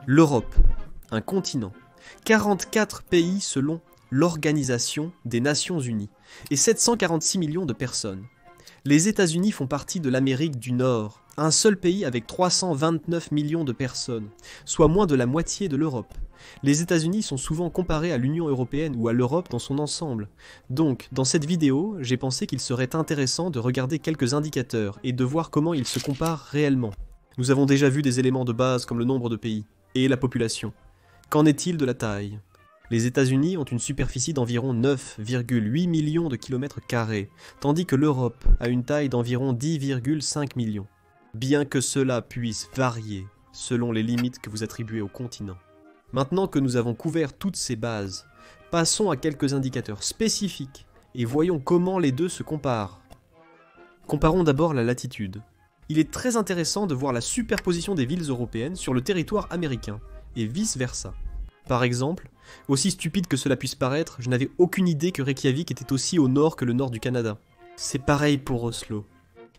L'Europe, un continent. 44 pays selon l'Organisation des Nations Unies et 746 millions de personnes. Les États-Unis font partie de l'Amérique du Nord, un seul pays avec 329 millions de personnes, soit moins de la moitié de l'Europe. Les États-Unis sont souvent comparés à l'Union européenne ou à l'Europe dans son ensemble. Donc, dans cette vidéo, j'ai pensé qu'il serait intéressant de regarder quelques indicateurs et de voir comment ils se comparent réellement. Nous avons déjà vu des éléments de base comme le nombre de pays et la population. Qu'en est-il de la taille ? Les États-Unis ont une superficie d'environ 9,8 millions de kilomètres carrés, tandis que l'Europe a une taille d'environ 10,5 millions. Bien que cela puisse varier selon les limites que vous attribuez au continent. Maintenant que nous avons couvert toutes ces bases, passons à quelques indicateurs spécifiques et voyons comment les deux se comparent. Comparons d'abord la latitude. Il est très intéressant de voir la superposition des villes européennes sur le territoire américain, et vice-versa. Par exemple, aussi stupide que cela puisse paraître, je n'avais aucune idée que Reykjavik était aussi au nord que le nord du Canada. C'est pareil pour Oslo.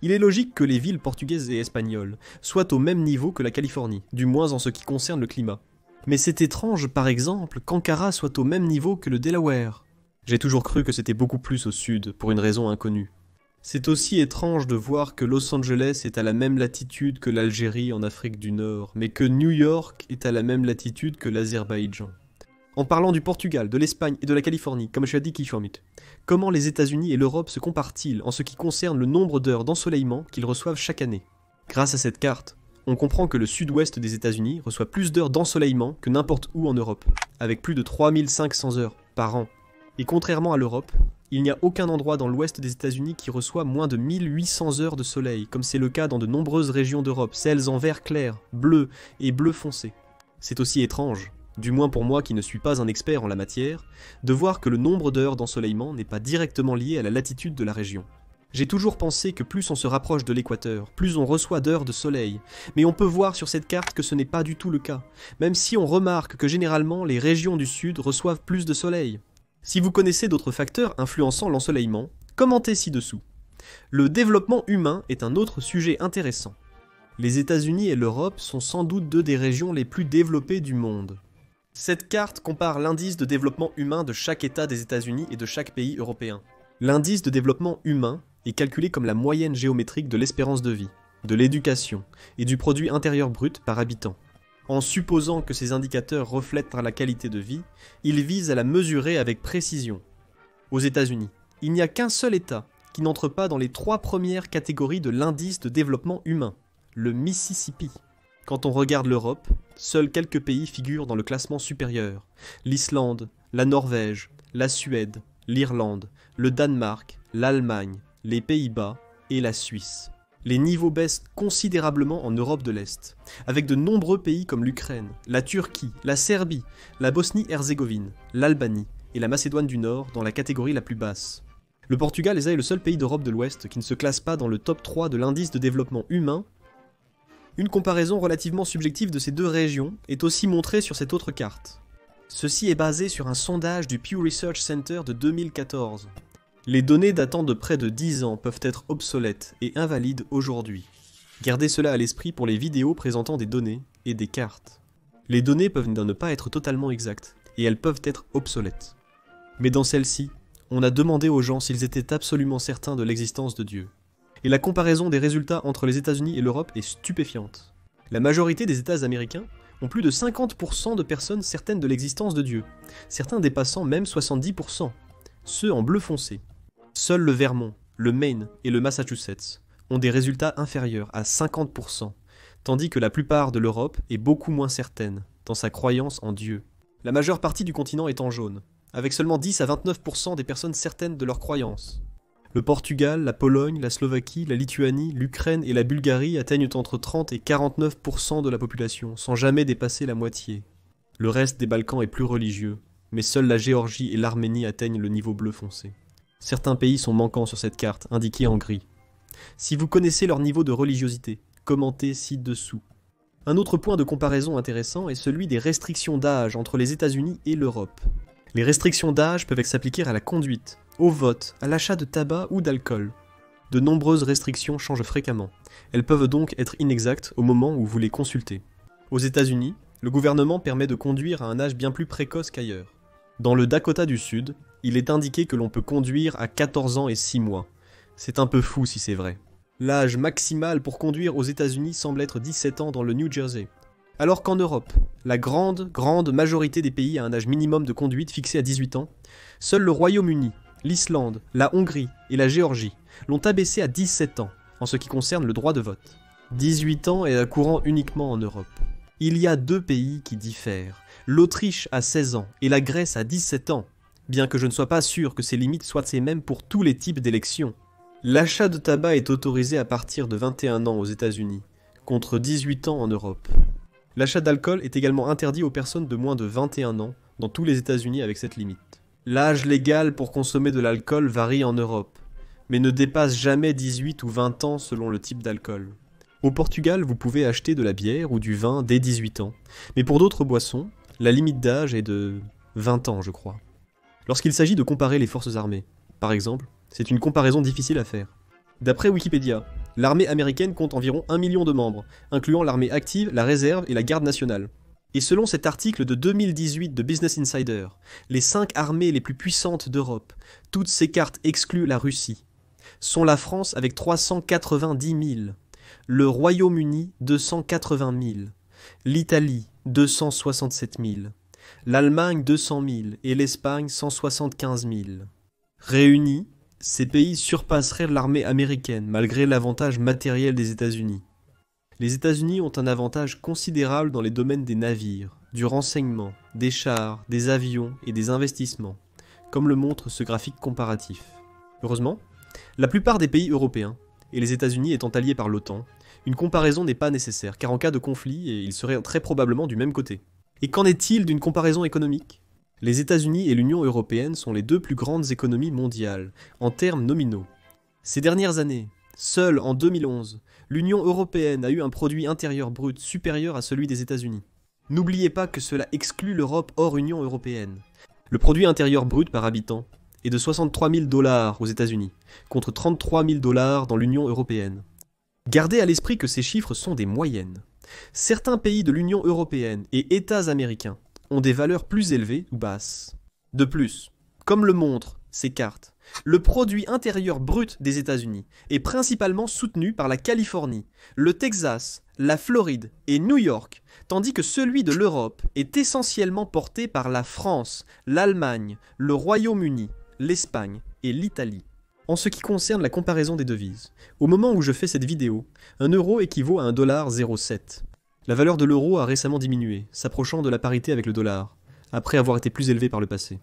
Il est logique que les villes portugaises et espagnoles soient au même niveau que la Californie, du moins en ce qui concerne le climat. Mais c'est étrange, par exemple, qu'Ankara soit au même niveau que le Delaware. J'ai toujours cru que c'était beaucoup plus au sud, pour une raison inconnue. C'est aussi étrange de voir que Los Angeles est à la même latitude que l'Algérie en Afrique du Nord, mais que New York est à la même latitude que l'Azerbaïdjan. En parlant du Portugal, de l'Espagne et de la Californie, comme je l'ai dit, comment les États-Unis et l'Europe se comparent-ils en ce qui concerne le nombre d'heures d'ensoleillement qu'ils reçoivent chaque année ? Grâce à cette carte, on comprend que le sud-ouest des États-Unis reçoit plus d'heures d'ensoleillement que n'importe où en Europe, avec plus de 3500 heures par an. Et contrairement à l'Europe, il n'y a aucun endroit dans l'ouest des États-Unis qui reçoit moins de 1800 heures de soleil, comme c'est le cas dans de nombreuses régions d'Europe, celles en vert clair, bleu et bleu foncé. C'est aussi étrange, du moins pour moi qui ne suis pas un expert en la matière, de voir que le nombre d'heures d'ensoleillement n'est pas directement lié à la latitude de la région. J'ai toujours pensé que plus on se rapproche de l'équateur, plus on reçoit d'heures de soleil, mais on peut voir sur cette carte que ce n'est pas du tout le cas, même si on remarque que généralement les régions du sud reçoivent plus de soleil. Si vous connaissez d'autres facteurs influençant l'ensoleillement, commentez ci-dessous. Le développement humain est un autre sujet intéressant. Les États-Unis et l'Europe sont sans doute deux des régions les plus développées du monde. Cette carte compare l'indice de développement humain de chaque État des États-Unis et de chaque pays européen. L'indice de développement humain est calculé comme la moyenne géométrique de l'espérance de vie, de l'éducation et du produit intérieur brut par habitant. En supposant que ces indicateurs reflètent la qualité de vie, ils visent à la mesurer avec précision. Aux États-Unis, il n'y a qu'un seul État qui n'entre pas dans les 3 premières catégories de l'indice de développement humain, le Mississippi. Quand on regarde l'Europe, seuls quelques pays figurent dans le classement supérieur. L'Islande, la Norvège, la Suède, l'Irlande, le Danemark, l'Allemagne, les Pays-Bas et la Suisse. Les niveaux baissent considérablement en Europe de l'Est, avec de nombreux pays comme l'Ukraine, la Turquie, la Serbie, la Bosnie-Herzégovine, l'Albanie et la Macédoine du Nord dans la catégorie la plus basse. Le Portugal est le seul pays d'Europe de l'Ouest qui ne se classe pas dans le top 3 de l'indice de développement humain. Une comparaison relativement subjective de ces deux régions est aussi montrée sur cette autre carte. Ceci est basé sur un sondage du Pew Research Center de 2014. Les données datant de près de 10 ans peuvent être obsolètes et invalides aujourd'hui. Gardez cela à l'esprit pour les vidéos présentant des données et des cartes. Les données peuvent ne pas être totalement exactes, et elles peuvent être obsolètes. Mais dans celle-ci, on a demandé aux gens s'ils étaient absolument certains de l'existence de Dieu. Et la comparaison des résultats entre les États-Unis et l'Europe est stupéfiante. La majorité des États américains ont plus de 50% de personnes certaines de l'existence de Dieu, certains dépassant même 70%, ceux en bleu foncé. Seuls le Vermont, le Maine et le Massachusetts ont des résultats inférieurs à 50%, tandis que la plupart de l'Europe est beaucoup moins certaine dans sa croyance en Dieu. La majeure partie du continent est en jaune, avec seulement 10 à 29% des personnes certaines de leur croyance. Le Portugal, la Pologne, la Slovaquie, la Lituanie, l'Ukraine et la Bulgarie atteignent entre 30 et 49% de la population, sans jamais dépasser la moitié. Le reste des Balkans est plus religieux, mais seuls la Géorgie et l'Arménie atteignent le niveau bleu foncé. Certains pays sont manquants sur cette carte, indiquée en gris. Si vous connaissez leur niveau de religiosité, commentez ci-dessous. Un autre point de comparaison intéressant est celui des restrictions d'âge entre les États-Unis et l'Europe. Les restrictions d'âge peuvent s'appliquer à la conduite, au vote, à l'achat de tabac ou d'alcool. De nombreuses restrictions changent fréquemment. Elles peuvent donc être inexactes au moment où vous les consultez. Aux États-Unis, Le gouvernement permet de conduire à un âge bien plus précoce qu'ailleurs. Dans le Dakota du Sud, il est indiqué que l'on peut conduire à 14 ans et 6 mois. C'est un peu fou si c'est vrai. L'âge maximal pour conduire aux États-Unis semble être 17 ans dans le New Jersey. Alors qu'en Europe, la grande majorité des pays a un âge minimum de conduite fixé à 18 ans, seul le Royaume-Uni, l'Islande, la Hongrie et la Géorgie l'ont abaissé à 17 ans en ce qui concerne le droit de vote. 18 ans est courant uniquement en Europe. Il y a 2 pays qui diffèrent, l'Autriche à 16 ans et la Grèce à 17 ans, bien que je ne sois pas sûr que ces limites soient ces mêmes pour tous les types d'élections. L'achat de tabac est autorisé à partir de 21 ans aux États-Unis, contre 18 ans en Europe. L'achat d'alcool est également interdit aux personnes de moins de 21 ans dans tous les États-Unis avec cette limite. L'âge légal pour consommer de l'alcool varie en Europe, mais ne dépasse jamais 18 ou 20 ans selon le type d'alcool. Au Portugal, vous pouvez acheter de la bière ou du vin dès 18 ans, mais pour d'autres boissons, la limite d'âge est de 20 ans, je crois. Lorsqu'il s'agit de comparer les forces armées, par exemple, c'est une comparaison difficile à faire. D'après Wikipédia, l'armée américaine compte environ 1 million de membres, incluant l'armée active, la réserve et la garde nationale. Et selon cet article de 2018 de Business Insider, les 5 armées les plus puissantes d'Europe, toutes ces cartes excluent la Russie, sont la France avec 390 000, le Royaume-Uni 280 000, l'Italie 267 000, l'Allemagne 200 000 et l'Espagne 175 000. Réunis, ces pays surpasseraient l'armée américaine malgré l'avantage matériel des États-Unis. Les États-Unis ont un avantage considérable dans les domaines des navires, du renseignement, des chars, des avions et des investissements, comme le montre ce graphique comparatif. Heureusement, la plupart des pays européens, et les États-Unis étant alliés par l'OTAN, une comparaison n'est pas nécessaire, car en cas de conflit, ils seraient très probablement du même côté. Et qu'en est-il d'une comparaison économique ? Les États-Unis et l'Union européenne sont les 2 plus grandes économies mondiales, en termes nominaux. Ces dernières années, seule en 2011, l'Union européenne a eu un produit intérieur brut supérieur à celui des États-Unis. N'oubliez pas que cela exclut l'Europe hors Union européenne. Le produit intérieur brut par habitant est de 63 000 $ aux États-Unis, contre 33 000 $ dans l'Union européenne. Gardez à l'esprit que ces chiffres sont des moyennes. Certains pays de l'Union européenne et États américains ont des valeurs plus élevées ou basses. De plus, comme le montrent ces cartes, le produit intérieur brut des États-Unis est principalement soutenu par la Californie, le Texas, la Floride et New York, tandis que celui de l'Europe est essentiellement porté par la France, l'Allemagne, le Royaume-Uni, l'Espagne et l'Italie. En ce qui concerne la comparaison des devises, au moment où je fais cette vidéo, un euro équivaut à $1,07. La valeur de l'euro a récemment diminué, s'approchant de la parité avec le dollar, après avoir été plus élevée par le passé.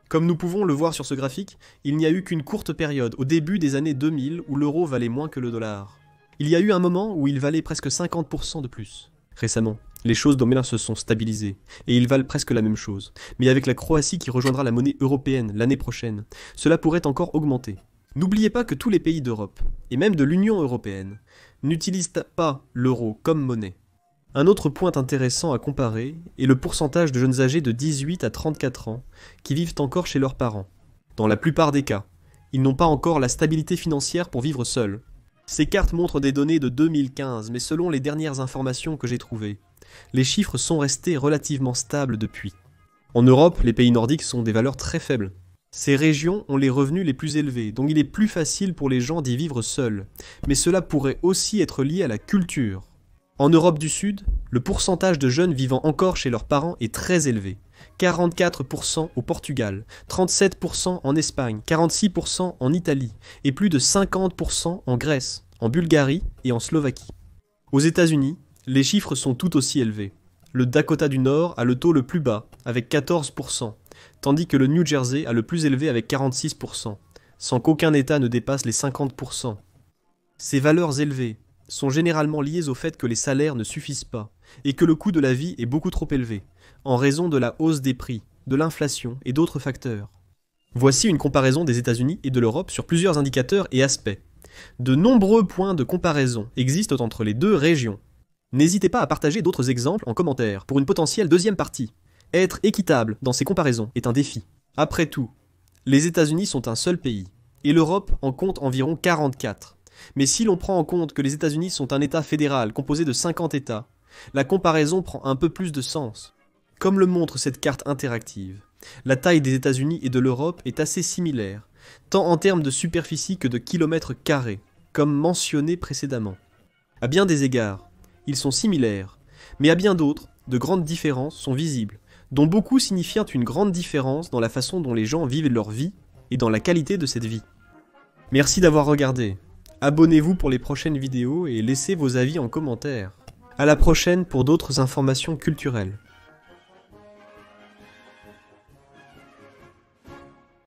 Comme nous pouvons le voir sur ce graphique, il n'y a eu qu'une courte période, au début des années 2000, où l'euro valait moins que le dollar. Il y a eu un moment où il valait presque 50% de plus. Récemment, les choses dans se sont stabilisées, et ils valent presque la même chose. Mais avec la Croatie qui rejoindra la monnaie européenne l'année prochaine, cela pourrait encore augmenter. N'oubliez pas que tous les pays d'Europe, et même de l'Union européenne, n'utilisent pas l'euro comme monnaie. Un autre point intéressant à comparer est le pourcentage de jeunes âgés de 18 à 34 ans qui vivent encore chez leurs parents. Dans la plupart des cas, ils n'ont pas encore la stabilité financière pour vivre seuls. Ces cartes montrent des données de 2015, mais selon les dernières informations que j'ai trouvées, les chiffres sont restés relativement stables depuis. En Europe, les pays nordiques sont des valeurs très faibles. Ces régions ont les revenus les plus élevés, donc il est plus facile pour les gens d'y vivre seuls, mais cela pourrait aussi être lié à la culture. En Europe du Sud, le pourcentage de jeunes vivant encore chez leurs parents est très élevé. 44% au Portugal, 37% en Espagne, 46% en Italie et plus de 50% en Grèce, en Bulgarie et en Slovaquie. Aux États-Unis, les chiffres sont tout aussi élevés. Le Dakota du Nord a le taux le plus bas, avec 14%, tandis que le New Jersey a le plus élevé avec 46%, sans qu'aucun État ne dépasse les 50%. Ces valeurs élevées sont généralement liées au fait que les salaires ne suffisent pas et que le coût de la vie est beaucoup trop élevé, en raison de la hausse des prix, de l'inflation et d'autres facteurs. Voici une comparaison des États-Unis et de l'Europe sur plusieurs indicateurs et aspects. De nombreux points de comparaison existent entre les 2 régions. N'hésitez pas à partager d'autres exemples en commentaire pour une potentielle deuxième partie. Être équitable dans ces comparaisons est un défi. Après tout, les États-Unis sont un seul pays, et l'Europe en compte environ 44. Mais si l'on prend en compte que les États-Unis sont un État fédéral composé de 50 États, la comparaison prend un peu plus de sens. Comme le montre cette carte interactive, la taille des États-Unis et de l'Europe est assez similaire, tant en termes de superficie que de kilomètres carrés, comme mentionné précédemment. À bien des égards, ils sont similaires, mais à bien d'autres, de grandes différences sont visibles, dont beaucoup signifiant une grande différence dans la façon dont les gens vivent leur vie et dans la qualité de cette vie. Merci d'avoir regardé. Abonnez-vous pour les prochaines vidéos et laissez vos avis en commentaire. À la prochaine pour d'autres informations culturelles.